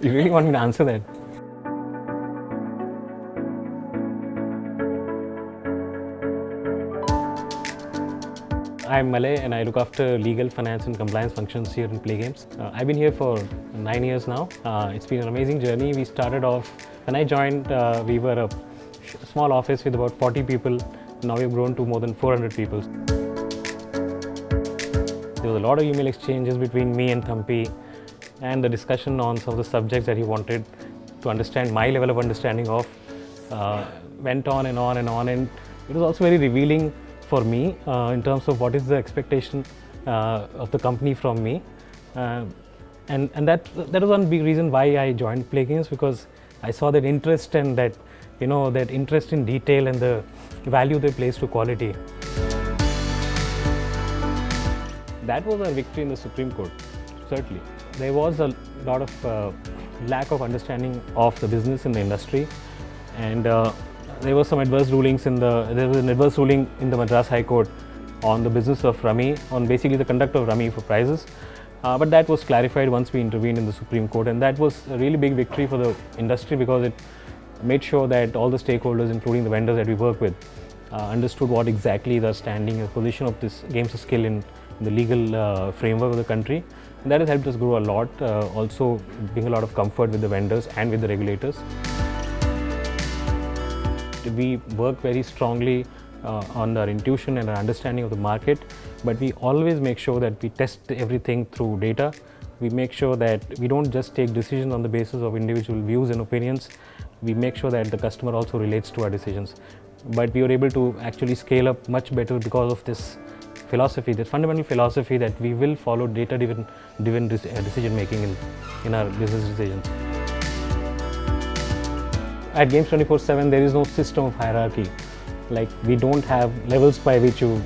You really want me to answer that? I'm Malay and I look after legal, finance and compliance functions here in Play Games. I've been here for 9 years now. It's been an amazing journey. We started off, when I joined, we were a small office with about 40 people. Now we've grown to more than 400 people. There was a lot of email exchanges between me and Thampi and the discussion on some of the subjects that he wanted to understand, my level of understanding of, went on and on and on. And it was also very revealing for me in terms of what is the expectation of the company from me. And that was one big reason why I joined Play Games, because I saw that interest and that, that interest in detail and the value they place to quality. That was a victory in the Supreme Court, certainly. There was a lot of lack of understanding of the business in the industry, and there were some adverse rulings there was an adverse ruling in the Madras High Court on the business of Rummy, on basically the conduct of Rummy for prizes. But that was clarified once we intervened in the Supreme Court, and that was a really big victory for the industry, because it made sure that all the stakeholders, including the vendors that we work with, understood what exactly the standing and position of this games of skill in the legal framework of the country. And that has helped us grow a lot, also bring a lot of comfort with the vendors and with the regulators. We work very strongly on our intuition and our understanding of the market, but we always make sure that we test everything through data. We make sure that we don't just take decisions on the basis of individual views and opinions. We make sure that the customer also relates to our decisions. But we were able to actually scale up much better because of this philosophy, this fundamental philosophy that we will follow data-driven decision making in our business decisions. At Games 24/7, there is no system of hierarchy. Like, we don't have levels by which you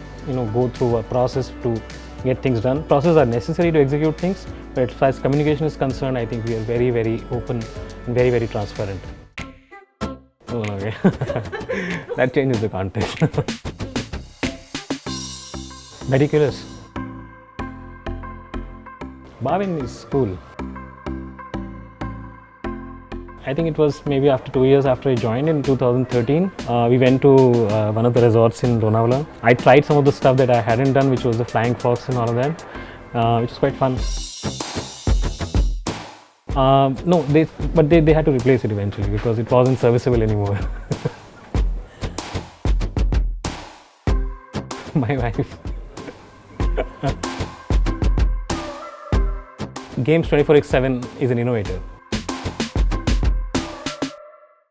go through a process to get things done. Processes are necessary to execute things, but as far as communication is concerned, I think we are very, very open and very, very transparent. Oh, okay. That changes the context. Meticulous. Bhavin is cool. I think it was maybe after 2 years after I joined in 2013. We went to one of the resorts in Lonavala. I tried some of the stuff that I hadn't done, which was the flying fox and all of that, which was quite fun. No, they had to replace it eventually because it wasn't serviceable anymore. My wife. Games 24/7 is an innovator.